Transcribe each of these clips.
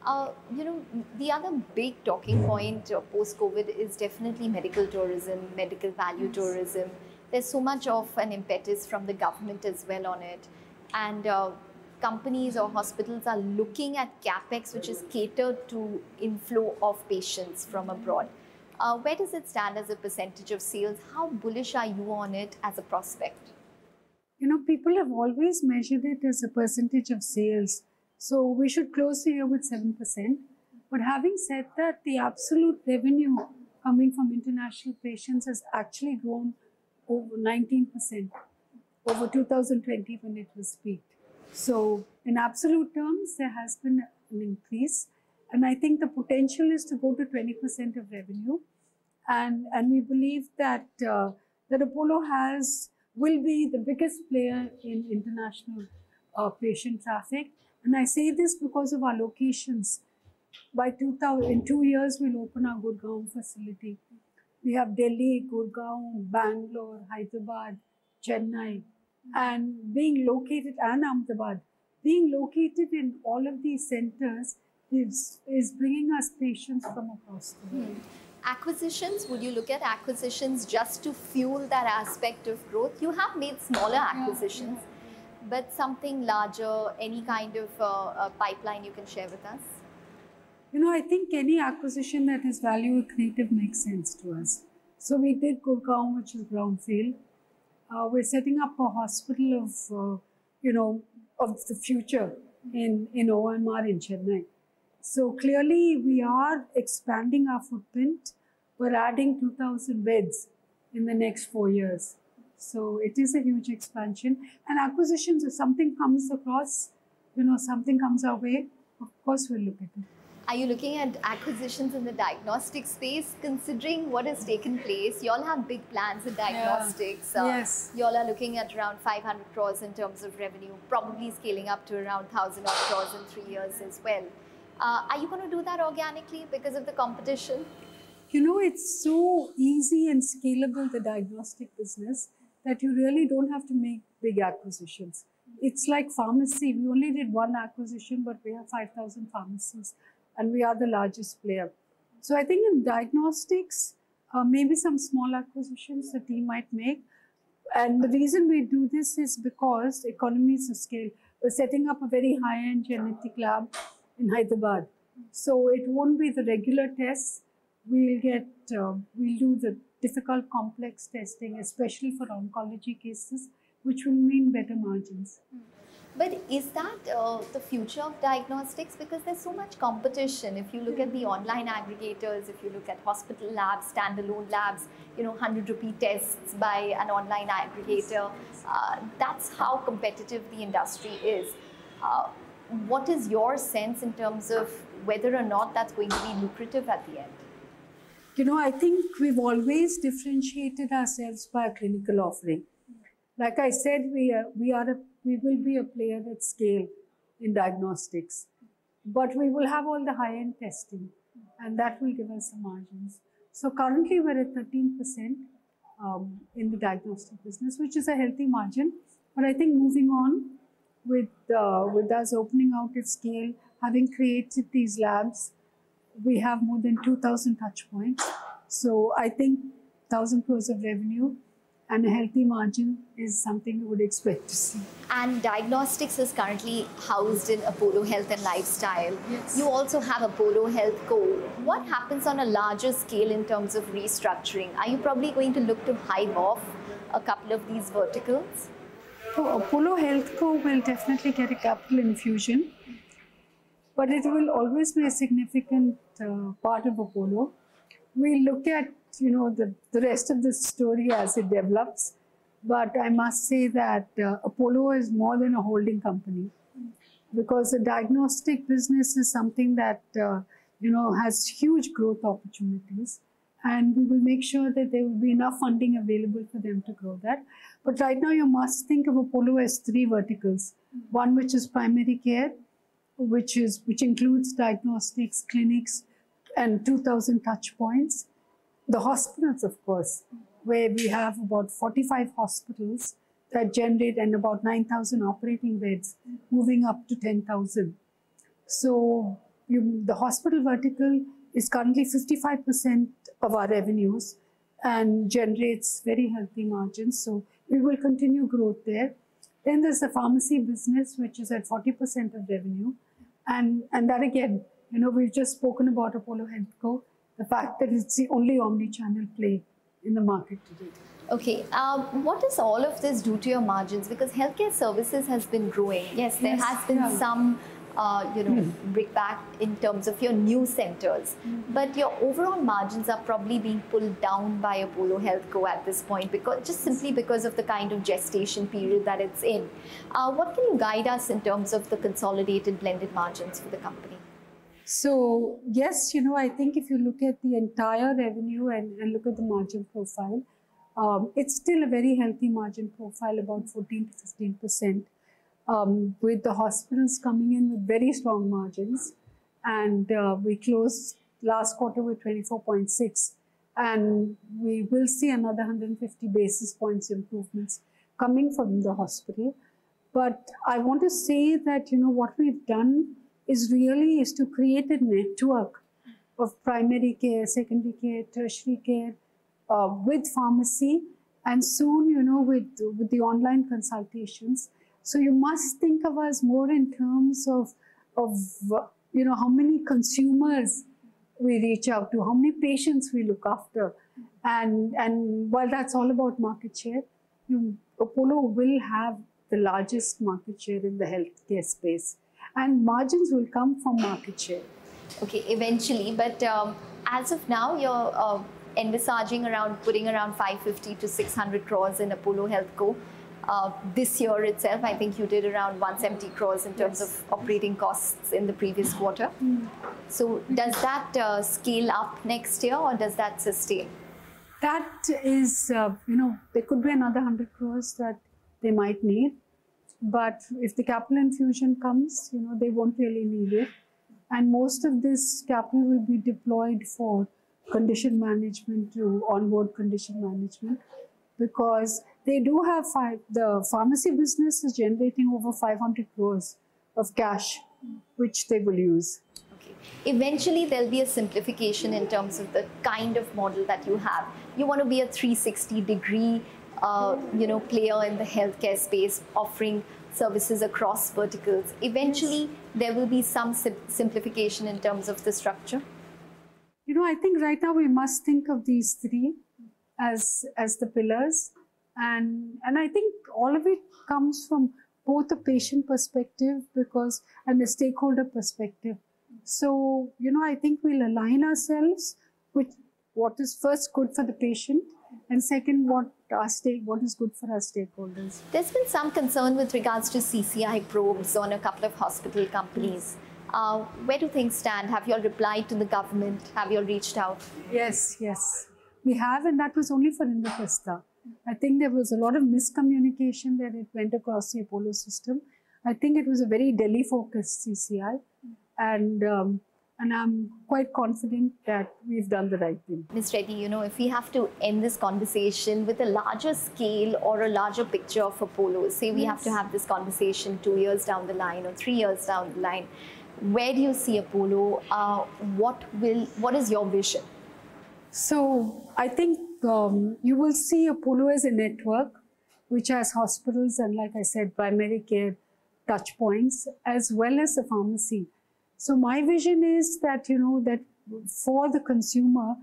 The other big talking point post-COVID is definitely medical tourism, medical value tourism. There's so much of an impetus from the government as well on it. And companies or hospitals are looking at capex, which is catered to inflow of patients from abroad. Where does it stand as a percentage of sales? How bullish are you on it as a prospect? People have always measured it as a percentage of sales. So we should close the year with 7%. But having said that, the absolute revenue coming from international patients has actually grown over 19% over 2020 when it was peaked. So in absolute terms, there has been an increase. And I think the potential is to go to 20% of revenue. And we believe that, that Apollo will be the biggest player in international patient traffic. And I say this because of our locations. In 2 years, we'll open our Gurgaon facility. We have Delhi, Gurgaon, Bangalore, Hyderabad, Chennai, and Ahmedabad. Being located in all of these centers is bringing us patients from across the world. Acquisitions, would you look at acquisitions just to fuel that aspect of growth? You have made smaller acquisitions, but something larger, any kind of pipeline you can share with us? I think any acquisition that is value accretive makes sense to us. So we did Gurgaon, which is brownfield. We're setting up a hospital of the future in OMR in Chennai. So clearly we are expanding our footprint. We're adding 2,000 beds in the next 4 years. So it is a huge expansion. And acquisitions, if something comes across, something comes our way, of course we'll look at it. Are you looking at acquisitions in the diagnostic space? Considering what has taken place, you all have big plans in diagnostics. Yes. You all are looking at around 500 crores in terms of revenue, probably scaling up to around 1,000 odd crores in 3 years as well. Are you going to do that organically because of the competition? It's so easy and scalable, the diagnostic business, that you really don't have to make big acquisitions. It's like pharmacy. We only did one acquisition, but we have 5,000 pharmacies and we are the largest player. So I think in diagnostics, maybe some small acquisitions the team might make. And the reason we do this is because economies of scale. We're setting up a very high-end genetic lab in Hyderabad. So it won't be the regular tests. We'll do the difficult complex testing, especially for oncology cases, which will mean better margins. But is that the future of diagnostics? Because there's so much competition. If you look at the online aggregators, if you look at hospital labs, standalone labs, 100 rupee tests by an online aggregator, that's how competitive the industry is. What is your sense in terms of whether or not that's going to be lucrative at the end? I think we've always differentiated ourselves by a clinical offering. Like I said, we will be a player at scale in diagnostics, but we will have all the high-end testing, and that will give us some margins. So currently we're at 13% in the diagnostic business, which is a healthy margin. But I think moving on with us opening out at scale, having created these labs, we have more than 2,000 touch points. So I think 1,000 crores of revenue and a healthy margin is something you would expect to see. And diagnostics is currently housed in Apollo Health and Lifestyle. Yes. You also have Apollo Health Co. What happens on a larger scale in terms of restructuring? Are you probably going to look to hive off a couple of these verticals? So Apollo Health Co will definitely get a capital infusion, but it will always be a significant part of Apollo. We look at the rest of the story as it develops, but I must say that Apollo is more than a holding company, because the diagnostic business is something that has huge growth opportunities, and we will make sure that there will be enough funding available for them to grow that. But right now you must think of Apollo as 3 verticals. One which is primary care, which includes diagnostics, clinics, and 2,000 touch points. The hospitals, of course, where we have about 45 hospitals that generate and about 9,000 operating beds, moving up to 10,000. So the hospital vertical is currently 55% of our revenues and generates very healthy margins. So we will continue growth there. Then there's the pharmacy business, which is at 40% of revenue. And that again, we've just spoken about Apollo HealthCo, the fact that it's the only omni-channel play in the market today. Okay, what does all of this do to your margins? Because healthcare services has been growing. Yes, there has been some brickbat in terms of your new centers. But your overall margins are probably being pulled down by Apollo HealthCo at this point, simply because of the kind of gestation period that it's in. What can you guide us in terms of the consolidated blended margins for the company? So yes, I think if you look at the entire revenue and look at the margin profile, it's still a very healthy margin profile, about 14 to 15%. With the hospitals coming in with very strong margins, and we closed last quarter with 24.6, and we will see another 150 basis points improvements coming from the hospital. But I want to say that what we've done is to create a network of primary care, secondary care, tertiary care, with pharmacy, and soon with the online consultations. So you must think of us more in terms of how many consumers we reach out to, how many patients we look after. And while that's all about market share, Apollo will have the largest market share in the healthcare space. And margins will come from market share. Okay, eventually. But as of now, you're envisaging putting around 550 to 600 crores in Apollo HealthCo. This year itself, I think you did around 170 crores in terms of operating costs in the previous quarter. So does that scale up next year, or does that sustain? That is, there could be another 100 crores that they might need. But if the capital infusion comes, they won't really need it. And most of this capital will be deployed for condition management, to onboard condition management, because they do have the pharmacy business is generating over 500 crores of cash, which they will use. Okay. Eventually, there'll be a simplification in terms of the kind of model that you have. You want to be a 360-degree, player in the healthcare space, offering services across verticals. Eventually, there will be some simplification in terms of the structure. I think right now we must think of these three as the pillars, and I think all of it comes from both a patient perspective and a stakeholder perspective. So I think we'll align ourselves with what is first good for the patient, and second what is good for our stakeholders. There's been some concern with regards to CCI probes on a couple of hospital companies. Where do things stand? Have you all replied to the government? Have you all reached out? Yes. We have, and that was only for Indraprastha. I think there was a lot of miscommunication that it went across the Apollo system. I think it was a very Delhi-focused CCI, and I'm quite confident that we've done the right thing. Ms. Reddy, if we have to end this conversation with a larger scale or a larger picture of Apollo, say we have to have this conversation 2 years down the line or 3 years down the line, where do you see Apollo? What is your vision? So I think you will see Apollo as a network which has hospitals and, like I said, primary care touch points, as well as a pharmacy. So my vision is that, that for the consumer,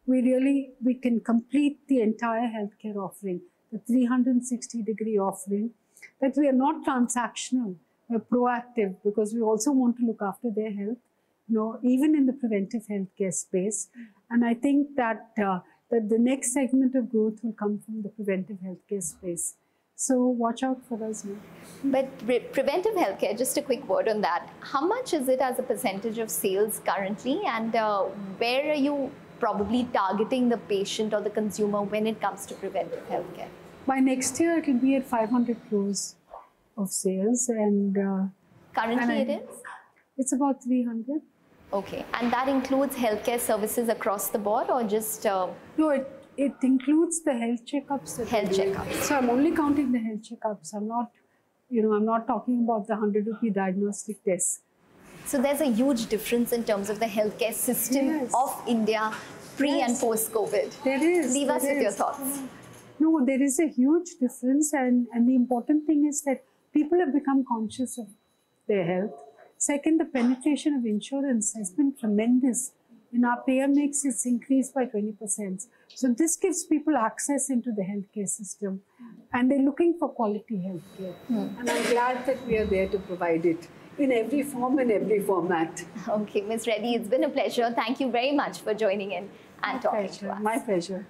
we can complete the entire healthcare offering, the 360-degree offering, that we are not transactional, we're proactive, because we also want to look after their health, even in the preventive healthcare space. And I think that the next segment of growth will come from the preventive healthcare space. So watch out for us now. But preventive healthcare, just a quick word on that. How much is it as a percentage of sales currently, and where are you probably targeting the patient or the consumer when it comes to preventive healthcare? By next year, it will be at 500 crores of sales, and currently it is? It's about 300. Okay, and that includes healthcare services across the board, or just? No, it includes the health checkups. Health checkups. So I'm only counting the health checkups. I'm not, I'm not talking about the 100 rupee diagnostic tests. So there's a huge difference in terms of the healthcare system Yes. of India pre and post-COVID. There is. Leave us there with your is. thoughts. No, there is a huge difference, and the important thing is that people have become conscious of their health. Second, the penetration of insurance has been tremendous. In our payer mix, it's increased by 20%. So this gives people access into the healthcare system, and they're looking for quality healthcare. And I'm glad that we are there to provide it in every form and every format. Okay, Ms. Reddy, it's been a pleasure. Thank you very much for joining in and talking to us. My pleasure.